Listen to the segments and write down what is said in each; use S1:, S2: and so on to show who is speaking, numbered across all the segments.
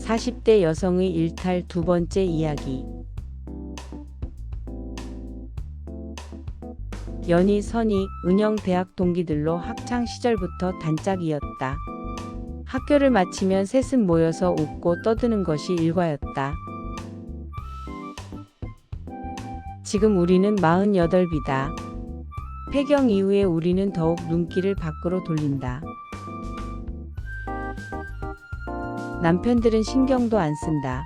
S1: 40대 여성의 일탈 두 번째 이야기. 연희, 선희, 은영 대학 동기들로 학창 시절부터 단짝이었다. 학교를 마치면 셋은 모여서 웃고 떠드는 것이 일과였다. 지금 우리는 48이다. 폐경 이후에 우리는 더욱 눈길을 밖으로 돌린다. 남편들은 신경도 안 쓴다.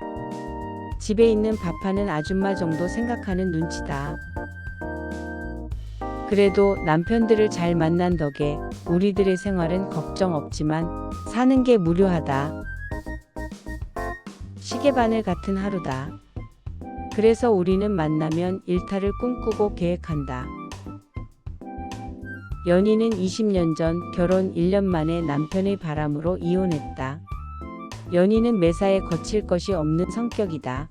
S1: 집에 있는 밥하는 아줌마 정도 생각하는 눈치다. 그래도 남편들을 잘 만난 덕에 우리들의 생활은 걱정 없지만 사는 게 무료하다. 시계바늘 같은 하루다. 그래서 우리는 만나면 일탈을 꿈꾸고 계획한다. 연희는 20년 전 결혼 1년 만에 남편의 바람으로 이혼했다. 연희는 매사에 거칠 것이 없는 성격이다.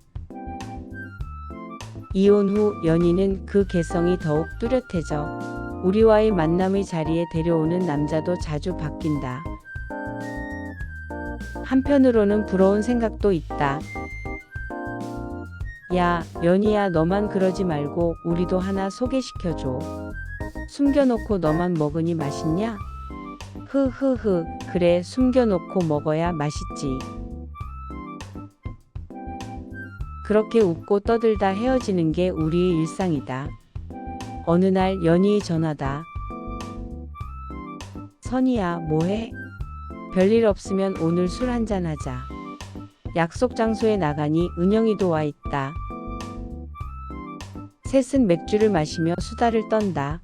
S1: 이혼 후 연희는 그 개성이 더욱 뚜렷해져 우리와의 만남의 자리에 데려오는 남자도 자주 바뀐다. 한편으로는 부러운 생각도 있다. 야, 연희야, 너만 그러지 말고 우리도 하나 소개시켜줘. 숨겨놓고 너만 먹으니 맛있냐? 흐흐흐, 그래, 숨겨놓고 먹어야 맛있지. 그렇게 웃고 떠들다 헤어지는 게 우리의 일상이다. 어느 날 연희의 전화다. 선희야, 뭐해? 별일 없으면 오늘 술 한잔 하자. 약속 장소에 나가니 은영이도 와 있다. 셋은 맥주를 마시며 수다를 떤다.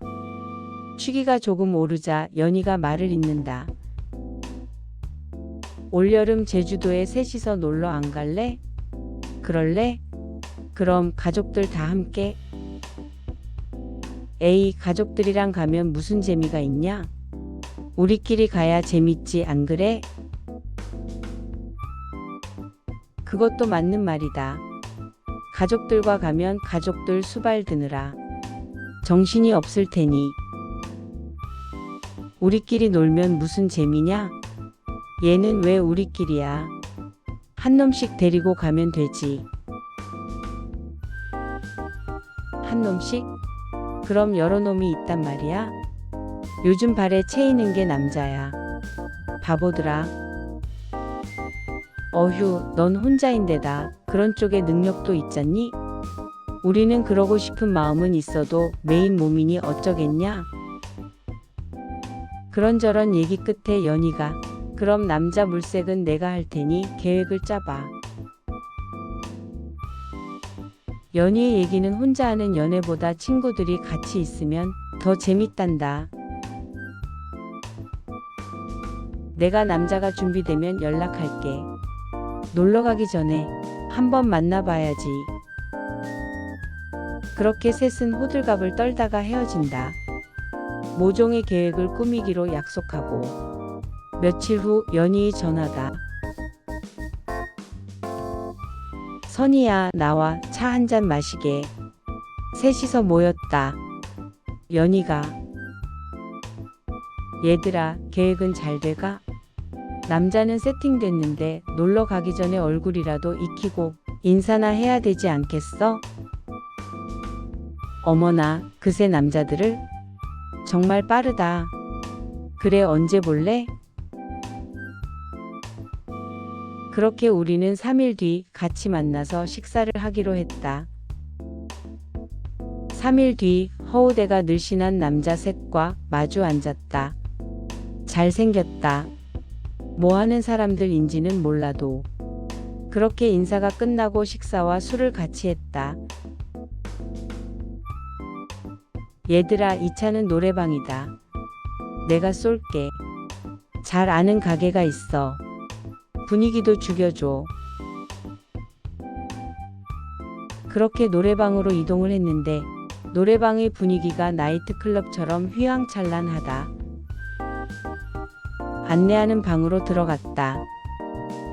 S1: 취기가 조금 오르자 연희가 말을 잇는다. 올여름 제주도에 셋이서 놀러 안 갈래? 그럴래? 그럼 가족들 다 함께? 에이, 가족들이랑 가면 무슨 재미가 있냐? 우리끼리 가야 재밌지, 안 그래? 그것도 맞는 말이다. 가족들과 가면 가족들 수발 드느라 정신이 없을 테니. 우리끼리 놀면 무슨 재미냐? 얘는 왜 우리끼리야? 한 놈씩 데리고 가면 되지. 한 놈씩? 그럼 여러 놈이 있단 말이야? 요즘 발에 채이는 게 남자야. 바보들아. 어휴, 넌 혼자인데다 그런 쪽에 능력도 있잖니? 우리는 그러고 싶은 마음은 있어도 메인 몸이니 어쩌겠냐? 그런저런 얘기 끝에 연희가 그럼 남자 물색은 내가 할 테니 계획을 짜봐. 연희의 얘기는 혼자 하는 연애보다 친구들이 같이 있으면 더 재밌단다. 내가 남자가 준비되면 연락할게. 놀러 가기 전에 한번 만나봐야지. 그렇게 셋은 호들갑을 떨다가 헤어진다. 모종의 계획을 꾸미기로 약속하고. 며칠 후 연희의 전화다. 선희야, 나와 차 한잔 마시게. 셋이서 모였다. 연희가 얘들아, 계획은 잘 돼가? 남자는 세팅됐는데 놀러 가기 전에 얼굴이라도 익히고 인사나 해야 되지 않겠어? 어머나, 그새 남자들을? 정말 빠르다. 그래, 언제 볼래? 그렇게 우리는 3일 뒤 같이 만나서 식사를 하기로 했다. 3일 뒤 허우대가 늘씬한 남자 셋과 마주 앉았다. 잘생겼다. 뭐하는 사람들인지는 몰라도 그렇게 인사가 끝나고 식사와 술을 같이 했다. 얘들아, 이 차는 노래방이다. 내가 쏠게. 잘 아는 가게가 있어. 분위기도 죽여줘. 그렇게 노래방으로 이동을 했는데 노래방의 분위기가 나이트클럽처럼 휘황찬란하다. 안내하는 방으로 들어갔다.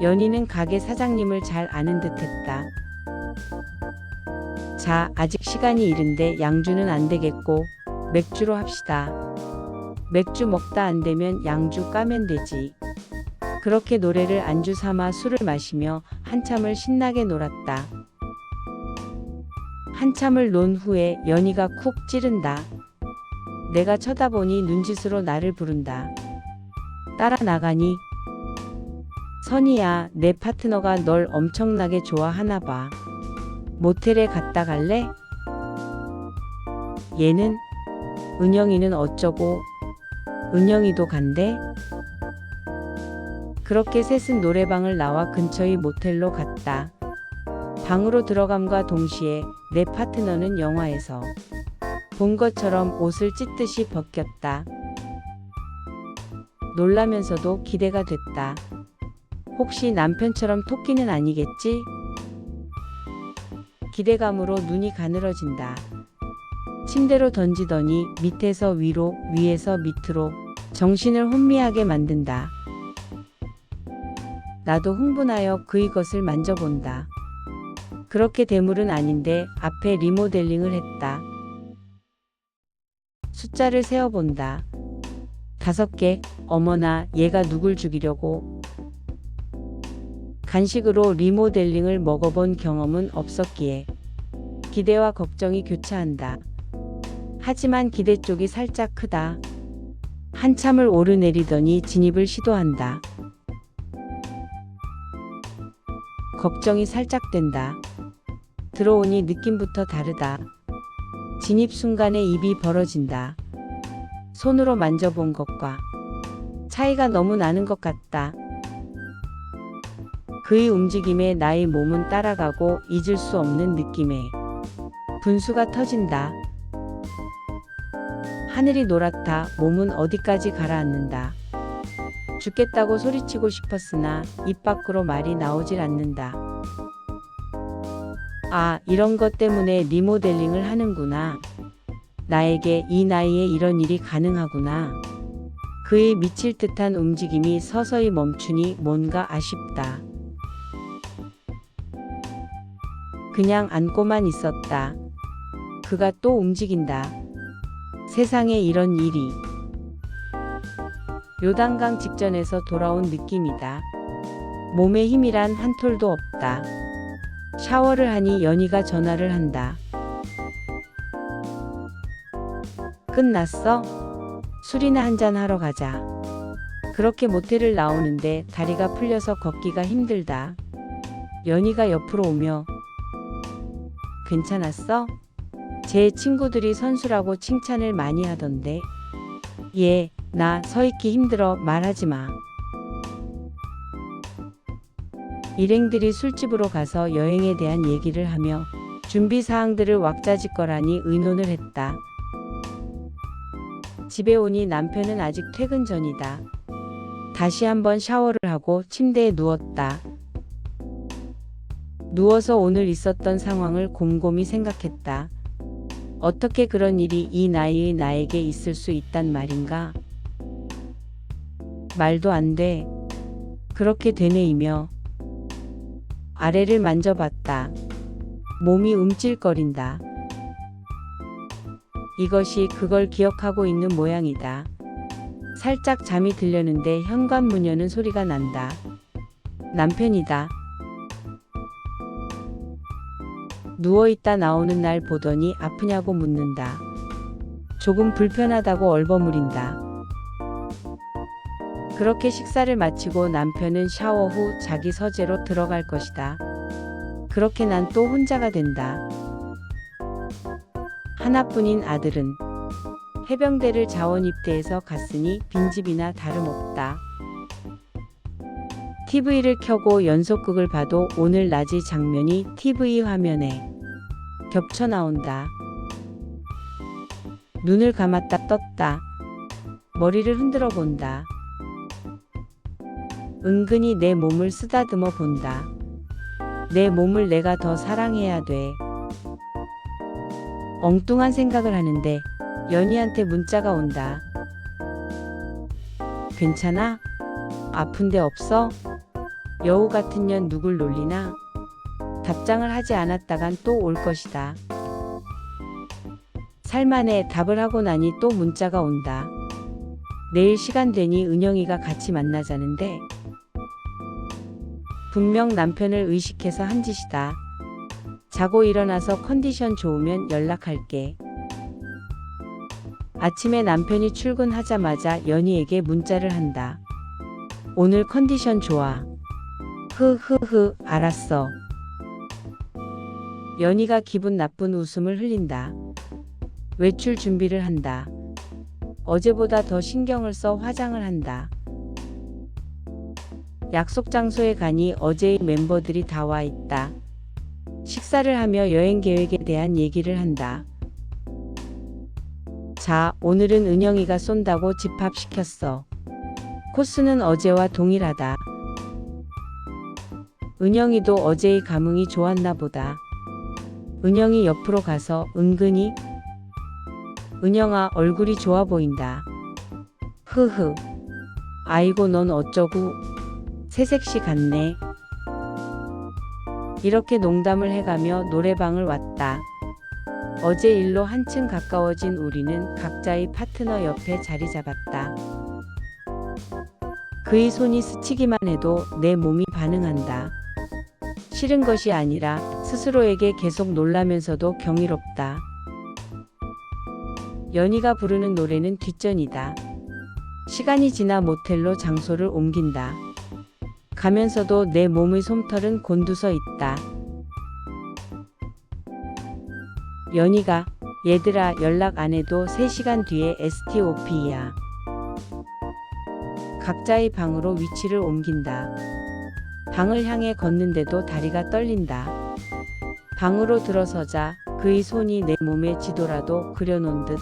S1: 연희는 가게 사장님을 잘 아는 듯했다. 자, 아직 시간이 이른데 양주는 안 되겠고 맥주로 합시다. 맥주 먹다 안 되면 양주 까면 되지. 그렇게 노래를 안주 삼아 술을 마시며 한참을 신나게 놀았다. 한참을 논 후에 연희가 쿡 찌른다. 내가 쳐다보니 눈짓으로 나를 부른다. 따라 나가니? 선이야, 내 파트너가 널 엄청나게 좋아하나 봐. 모텔에 갔다 갈래? 얘는? 은영이는 어쩌고? 은영이도 간대? 그렇게 셋은 노래방을 나와 근처의 모텔로 갔다. 방으로 들어감과 동시에 내 파트너는 영화에서 본 것처럼 옷을 찢듯이 벗겼다. 놀라면서도 기대가 됐다. 혹시 남편처럼 토끼는 아니겠지? 기대감으로 눈이 가늘어진다. 침대로 던지더니 밑에서 위로, 위에서 밑으로 정신을 혼미하게 만든다. 나도 흥분하여 그의 것을 만져본다. 그렇게 대물은 아닌데 앞에 리모델링을 했다. 숫자를 세어본다. 5개, 어머나 얘가 누굴 죽이려고. 간식으로 리모델링을 먹어본 경험은 없었기에 기대와 걱정이 교차한다. 하지만 기대 쪽이 살짝 크다. 한참을 오르내리더니 진입을 시도한다. 걱정이 살짝 된다. 들어오니 느낌부터 다르다. 진입 순간에 입이 벌어진다. 손으로 만져본 것과 차이가 너무 나는 것 같다. 그의 움직임에 나의 몸은 따라가고 잊을 수 없는 느낌에 분수가 터진다. 하늘이 노랗다. 몸은 어디까지 가라앉는다. 죽겠다고 소리치고 싶었으나 입 밖으로 말이 나오질 않는다. 아, 이런 것 때문에 리모델링을 하는구나. 나에게 이 나이에 이런 일이 가능하구나. 그의 미칠 듯한 움직임이 서서히 멈추니 뭔가 아쉽다. 그냥 안고만 있었다. 그가 또 움직인다. 세상에 이런 일이. 요단강 직전에서 돌아온 느낌이다. 몸에 힘이란 한 톨도 없다. 샤워를 하니 연희가 전화를 한다. 끝났어? 술이나 한잔 하러 가자. 그렇게 모텔을 나오는데 다리가 풀려서 걷기가 힘들다. 연희가 옆으로 오며 괜찮았어? 제 친구들이 선수라고 칭찬을 많이 하던데. 예, 나 서 있기 힘들어. 말하지 마. 일행들이 술집으로 가서 여행에 대한 얘기를 하며 준비 사항들을 왁자지껄하니 의논을 했다. 집에 오니 남편은 아직 퇴근 전이다. 다시 한번 샤워를 하고 침대에 누웠다. 누워서 오늘 있었던 상황을 곰곰이 생각했다. 어떻게 그런 일이 이 나이의 나에게 있을 수 있단 말인가? 말도 안 돼. 그렇게 되뇌이며 아래를 만져봤다. 몸이 움찔거린다. 이것이 그걸 기억하고 있는 모양이다. 살짝 잠이 들려는데 현관문 여는 소리가 난다. 남편이다. 누워있다 나오는 날 보더니 아프냐고 묻는다. 조금 불편하다고 얼버무린다. 그렇게 식사를 마치고 남편은 샤워 후 자기 서재로 들어갈 것이다. 그렇게 난 또 혼자가 된다. 하나뿐인 아들은 해병대를 자원 입대해서 갔으니 빈집이나 다름없다. TV를 켜고 연속극을 봐도 오늘 낮의 장면이 TV 화면에 겹쳐 나온다. 눈을 감았다 떴다. 머리를 흔들어 본다. 은근히 내 몸을 쓰다듬어 본다. 내 몸을 내가 더 사랑해야 돼. 엉뚱한 생각을 하는데 연희한테 문자가 온다. 괜찮아? 아픈 데 없어? 여우 같은 년 누굴 놀리나? 답장을 하지 않았다간 또 올 것이다. 살만해. 답을 하고 나니 또 문자가 온다. 내일 시간 되니 은영이가 같이 만나자는데. 분명 남편을 의식해서 한 짓이다. 자고 일어나서 컨디션 좋으면 연락할게. 아침에 남편이 출근하자마자 연희에게 문자를 한다. 오늘 컨디션 좋아. 흐흐흐, 알았어. 연희가 기분 나쁜 웃음을 흘린다. 외출 준비를 한다. 어제보다 더 신경을 써 화장을 한다. 약속 장소에 가니 어제의 멤버들이 다 와 있다. 식사를 하며 여행 계획에 대한 얘기를 한다. 자, 오늘은 은영이가 쏜다고 집합시켰어. 코스는 어제와 동일하다. 은영이도 어제의 감흥이 좋았나 보다. 은영이 옆으로 가서 은근히 은영아, 얼굴이 좋아 보인다. 흐흐. 아이고, 넌 어쩌고 새색시 같네. 이렇게 농담을 해가며 노래방을 왔다. 어제 일로 한층 가까워진 우리는 각자의 파트너 옆에 자리 잡았다. 그의 손이 스치기만 해도 내 몸이 반응한다. 싫은 것이 아니라 스스로에게 계속 놀라면서도 경이롭다. 연희가 부르는 노래는 뒷전이다. 시간이 지나 모텔로 장소를 옮긴다. 가면서도 내 몸의 솜털은 곤두서 있다. 연희가 얘들아, 연락 안 해도 3시간 뒤에 STOP야. 각자의 방으로 위치를 옮긴다. 방을 향해 걷는데도 다리가 떨린다. 방으로 들어서자 그의 손이 내 몸에 지도라도 그려놓은 듯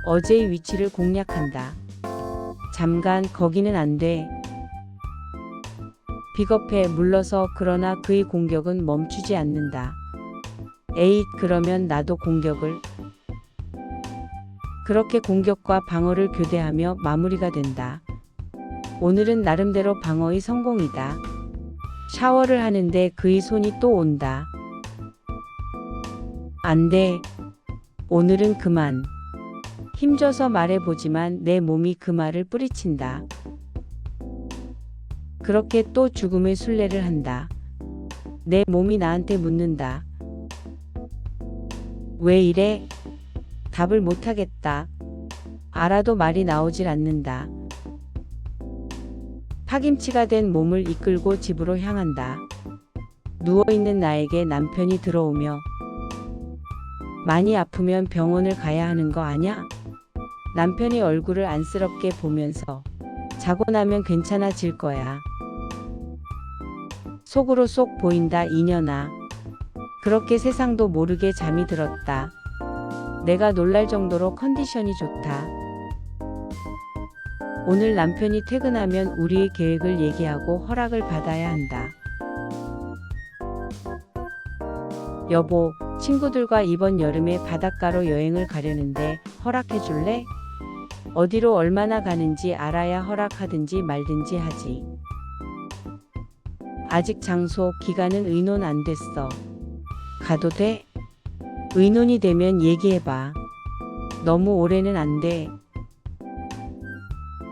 S1: 어제의 위치를 공략한다. 잠깐, 거기는 안 돼. 비겁해 물러서. 그러나 그의 공격은 멈추지 않는다. 에잇, 그러면 나도 공격을. 그렇게 공격과 방어를 교대하며 마무리가 된다. 오늘은 나름대로 방어의 성공이다. 샤워를 하는데 그의 손이 또 온다. 안 돼. 오늘은 그만. 힘줘서 말해보지만 내 몸이 그 말을 뿌리친다. 그렇게 또 죽음의 순례를 한다. 내 몸이 나한테 묻는다. 왜 이래? 답을 못하겠다. 알아도 말이 나오질 않는다. 파김치가 된 몸을 이끌고 집으로 향한다. 누워있는 나에게 남편이 들어오며 많이 아프면 병원을 가야 하는 거 아냐? 남편이 얼굴을 안쓰럽게 보면서 자고 나면 괜찮아질 거야. 속으로 쏙 보인다, 이년아. 그렇게 세상도 모르게 잠이 들었다. 내가 놀랄 정도로 컨디션이 좋다. 오늘 남편이 퇴근하면 우리의 계획을 얘기하고 허락을 받아야 한다. 여보, 친구들과 이번 여름에 바닷가로 여행을 가려는데 허락해 줄래? 어디로 얼마나 가는지 알아야 허락하든지 말든지 하지. 아직 장소, 기간은 의논 안 됐어. 가도 돼? 의논이 되면 얘기해봐. 너무 오래는 안 돼.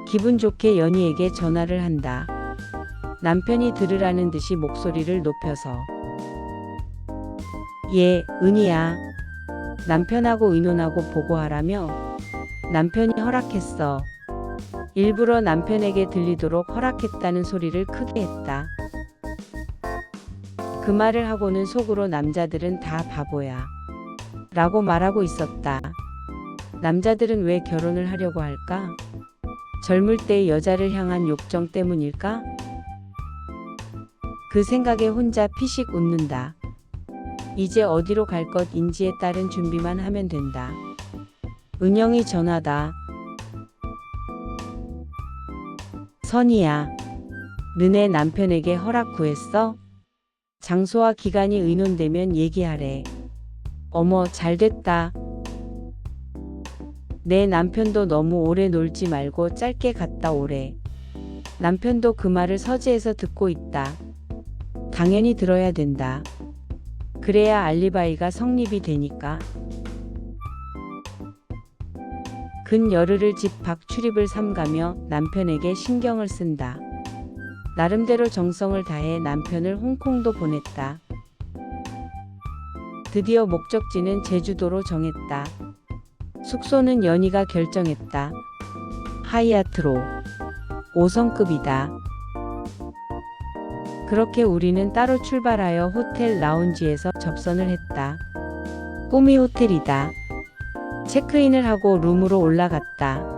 S1: 기분 좋게 연희에게 전화를 한다. 남편이 들으라는 듯이 목소리를 높여서. 예, 은희야. 남편하고 의논하고 보고하라며? 남편이 허락했어. 일부러 남편에게 들리도록 허락했다는 소리를 크게 했다. 그 말을 하고는 속으로 남자들은 다 바보야 라고 말하고 있었다. 남자들은 왜 결혼을 하려고 할까? 젊을 때 여자를 향한 욕정 때문일까? 그 생각에 혼자 피식 웃는다. 이제 어디로 갈 것인지에 따른 준비만 하면 된다. 은영이 전화다. 선이야. 너네 남편에게 허락 구했어? 장소와 기간이 의논되면 얘기하래. 어머, 잘됐다. 내 남편도 너무 오래 놀지 말고 짧게 갔다 오래. 남편도 그 말을 서재에서 듣고 있다. 당연히 들어야 된다. 그래야 알리바이가 성립이 되니까. 근 열흘을 집 밖 출입을 삼가며 남편에게 신경을 쓴다. 나름대로 정성을 다해 남편을 홍콩도 보냈다. 드디어 목적지는 제주도로 정했다. 숙소는 연희가 결정했다. 하이아트로 5성급이다. 그렇게 우리는 따로 출발하여 호텔 라운지에서 접선을 했다. 꿈이 호텔이다. 체크인을 하고 룸으로 올라갔다.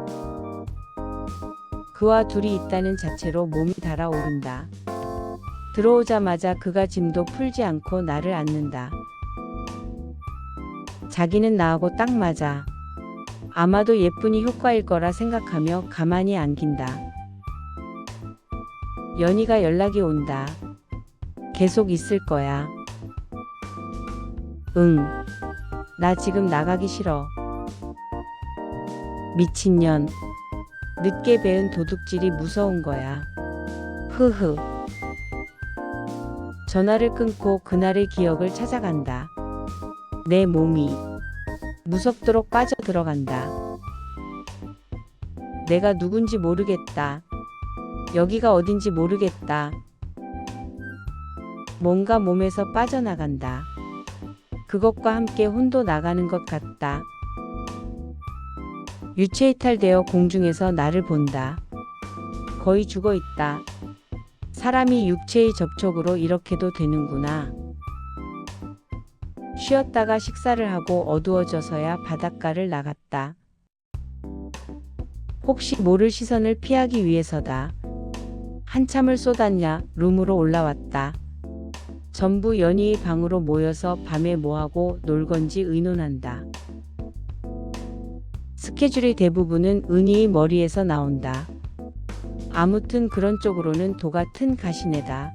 S1: 그와 둘이 있다는 자체로 몸이 달아오른다. 들어오자마자 그가 짐도 풀지 않고 나를 안는다. 자기는 나하고 딱 맞아. 아마도 예쁜이 효과일 거라 생각하며 가만히 안긴다. 연희가 연락이 온다. 계속 있을 거야. 응. 나 지금 나가기 싫어. 미친년. 늦게 배운 도둑질이 무서운 거야. 흐흐. 전화를 끊고 그날의 기억을 찾아간다. 내 몸이 무섭도록 빠져들어간다. 내가 누군지 모르겠다. 여기가 어딘지 모르겠다. 뭔가 몸에서 빠져나간다. 그것과 함께 혼도 나가는 것 같다. 유체이탈되어 공중에서 나를 본다. 거의 죽어 있다. 사람이 육체의 접촉으로 이렇게도 되는구나. 쉬었다가 식사를 하고 어두워져서야 바닷가를 나갔다. 혹시 모를 시선을 피하기 위해서다. 한참을 쏟았냐 룸으로 올라왔다. 전부 연희의 방으로 모여서 밤에 뭐하고 놀건지 의논한다. 스케줄의 대부분은 은희의 머리에서 나온다. 아무튼 그런 쪽으로는 도 같은 가시네다.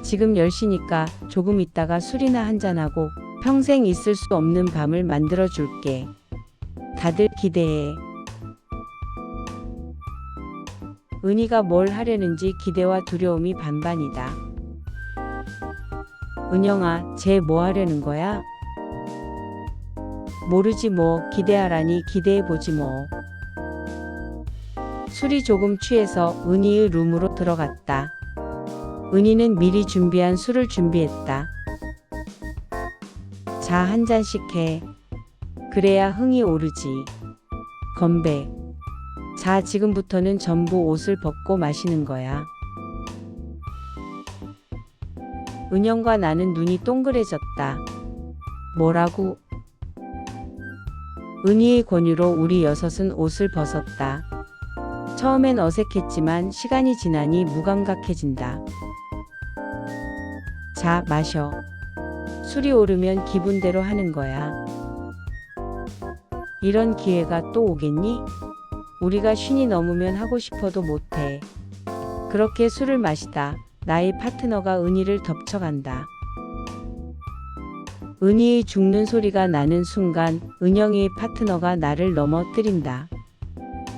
S1: 지금 10시니까 조금 있다가 술이나 한잔하고 평생 있을 수 없는 밤을 만들어 줄게. 다들 기대해. 은희가 뭘 하려는지 기대와 두려움이 반반이다. 은영아, 쟤 뭐 하려는 거야? 모르지 뭐, 기대하라니 기대해보지 뭐. 술이 조금 취해서 은희의 룸으로 들어갔다. 은희는 미리 준비한 술을 준비했다. 자, 한 잔씩 해. 그래야 흥이 오르지. 건배. 자, 지금부터는 전부 옷을 벗고 마시는 거야. 은영과 나는 눈이 동그래졌다. 뭐라고? 은희의 권유로 우리 여섯은 옷을 벗었다. 처음엔 어색했지만 시간이 지나니 무감각해진다. 자, 마셔. 술이 오르면 기분대로 하는 거야. 이런 기회가 또 오겠니? 우리가 쉰이 넘으면 하고 싶어도 못해. 그렇게 술을 마시다 나의 파트너가 은희를 덮쳐간다. 은희의 죽는 소리가 나는 순간 은영이의 파트너가 나를 넘어뜨린다.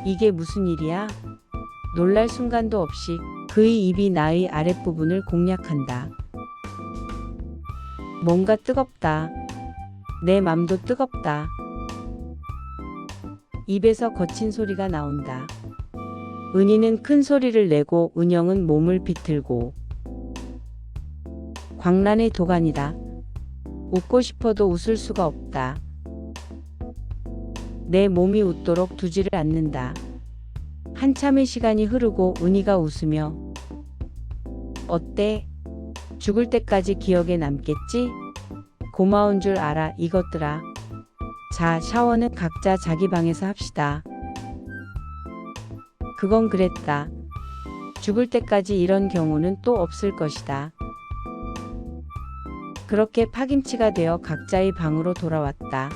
S1: 이게 무슨 일이야? 놀랄 순간도 없이 그의 입이 나의 아랫부분을 공략한다. 뭔가 뜨겁다. 내 맘도 뜨겁다. 입에서 거친 소리가 나온다. 은희는 큰 소리를 내고 은영은 몸을 비틀고. 광란의 도가니다. 웃고 싶어도 웃을 수가 없다. 내 몸이 웃도록 두지를 않는다. 한참의 시간이 흐르고 은희가 웃으며 어때? 죽을 때까지 기억에 남겠지? 고마운 줄 알아 이것들아. 자, 샤워는 각자 자기 방에서 합시다. 그건 그랬다. 죽을 때까지 이런 경우는 또 없을 것이다. 그렇게 파김치가 되어 각자의 방으로 돌아왔다.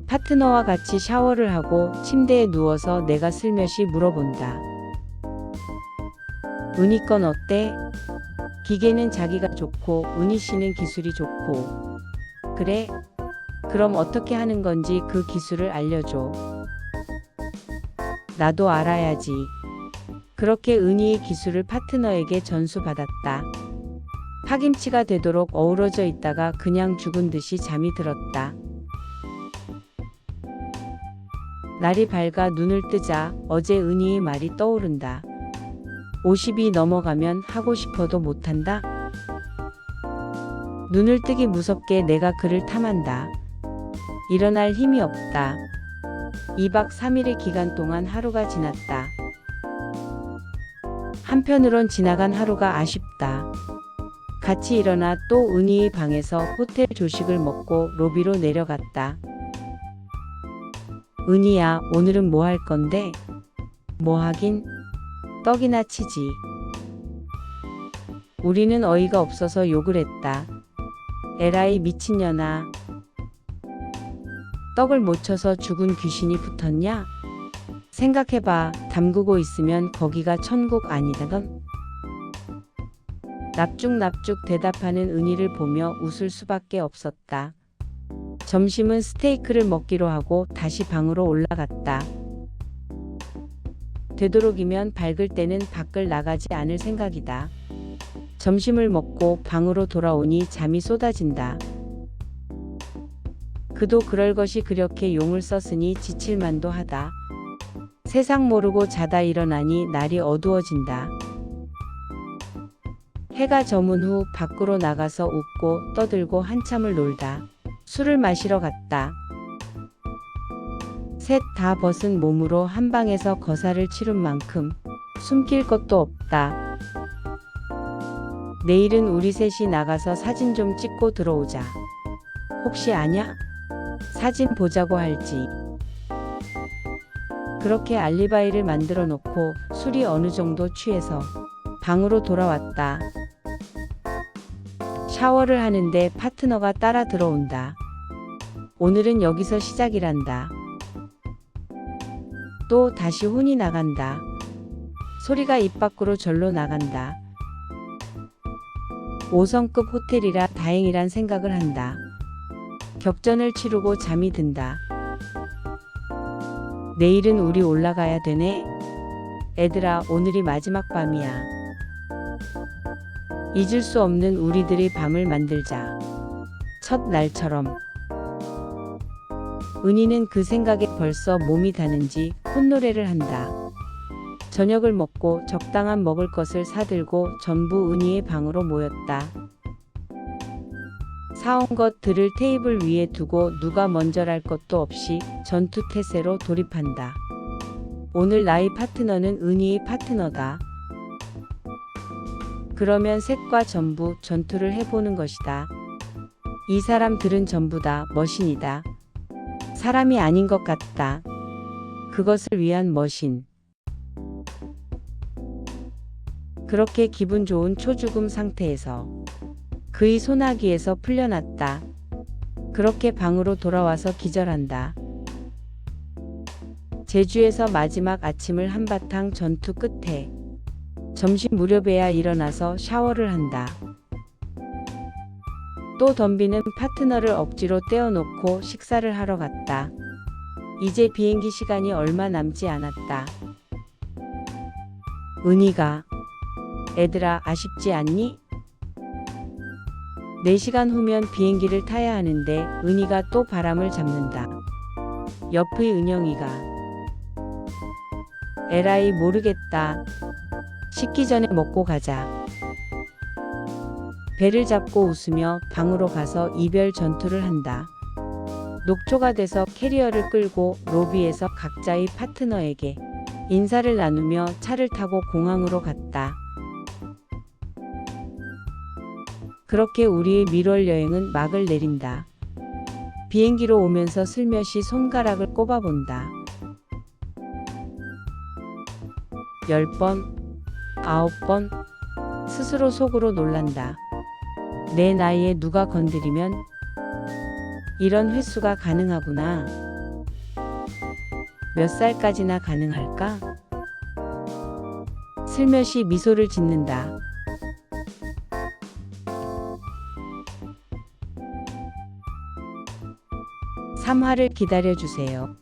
S1: 파트너와 같이 샤워를 하고 침대에 누워서 내가 슬며시 물어본다. 은희 건 어때? 기계는 자기가 좋고 은희 씨는 기술이 좋고. 그래? 그럼 어떻게 하는 건지 그 기술을 알려줘. 나도 알아야지. 그렇게 은희의 기술을 파트너에게 전수받았다. 파김치가 되도록 어우러져 있다가 그냥 죽은 듯이 잠이 들었다. 날이 밝아 눈을 뜨자 어제 은희의 말이 떠오른다. 50이 넘어가면 하고 싶어도 못한다. 눈을 뜨기 무섭게 내가 그를 탐한다. 일어날 힘이 없다. 2박 3일의 기간 동안 하루가 지났다. 한편으론 지나간 하루가 아쉽다. 같이 일어나 또 은희의 방에서 호텔 조식을 먹고 로비로 내려갔다. 은희야, 오늘은 뭐 할 건데? 뭐 하긴? 떡이나 치지. 우리는 어이가 없어서 욕을 했다. 에라이 미친년아. 떡을 못 쳐서 죽은 귀신이 붙었냐? 생각해봐. 담그고 있으면 거기가 천국 아니다던. 납죽납죽 대답하는 은희를 보며 웃을 수밖에 없었다. 점심은 스테이크를 먹기로 하고 다시 방으로 올라갔다. 되도록이면 밝을 때는 밖을 나가지 않을 생각이다. 점심을 먹고 방으로 돌아오니 잠이 쏟아진다. 그도 그럴 것이 그렇게 용을 썼으니 지칠만도 하다. 세상 모르고 자다 일어나니 날이 어두워진다. 해가 저문 후 밖으로 나가서 웃고 떠들고 한참을 놀다. 술을 마시러 갔다. 셋 다 벗은 몸으로 한방에서 거사를 치른 만큼 숨길 것도 없다. 내일은 우리 셋이 나가서 사진 좀 찍고 들어오자. 혹시 아냐? 사진 보자고 할지. 그렇게 알리바이를 만들어 놓고 술이 어느 정도 취해서 방으로 돌아왔다. 샤워를 하는데 파트너가 따라 들어온다. 오늘은 여기서 시작이란다. 또 다시 혼이 나간다. 소리가 입 밖으로 절로 나간다. 5성급 호텔이라 다행이란 생각을 한다. 격전을 치르고 잠이 든다. 내일은 우리 올라가야 되네. 애들아, 오늘이 마지막 밤이야. 잊을 수 없는 우리들의 밤을 만들자. 첫 날처럼. 은희는 그 생각에 벌써 몸이 다는지 콧노래를 한다. 저녁을 먹고 적당한 먹을 것을 사들고 전부 은희의 방으로 모였다. 사온 것들을 테이블 위에 두고 누가 먼저랄 것도 없이 전투 태세로 돌입한다. 오늘 나의 파트너는 은희의 파트너다. 그러면 셋과 전부 전투를 해보는 것이다. 이 사람들은 전부 다 머신이다. 사람이 아닌 것 같다. 그것을 위한 머신. 그렇게 기분 좋은 초죽음 상태에서 그의 소나기에서 풀려났다. 그렇게 방으로 돌아와서 기절한다. 제주에서 마지막 아침을 한바탕 전투 끝에 점심 무렵에야 일어나서 샤워를 한다. 또 덤비는 파트너를 억지로 떼어놓고 식사를 하러 갔다. 이제 비행기 시간이 얼마 남지 않았다. 은희가 애들아, 아쉽지 않니? 4시간 후면 비행기를 타야 하는데 은희가 또 바람을 잡는다. 옆의 은영이가 에라이 모르겠다. 식기 전에 먹고 가자. 배를 잡고 웃으며 방으로 가서 이별 전투를 한다. 녹초가 돼서 캐리어를 끌고 로비에서 각자의 파트너에게 인사를 나누며 차를 타고 공항으로 갔다. 그렇게 우리의 밀월 여행은 막을 내린다. 비행기로 오면서 슬며시 손가락을 꼽아본다. 10번, 9번, 스스로 속으로 놀란다. 내 나이에 누가 건드리면 이런 횟수가 가능하구나. 몇 살까지나 가능할까? 슬며시 미소를 짓는다. 3화를 기다려주세요.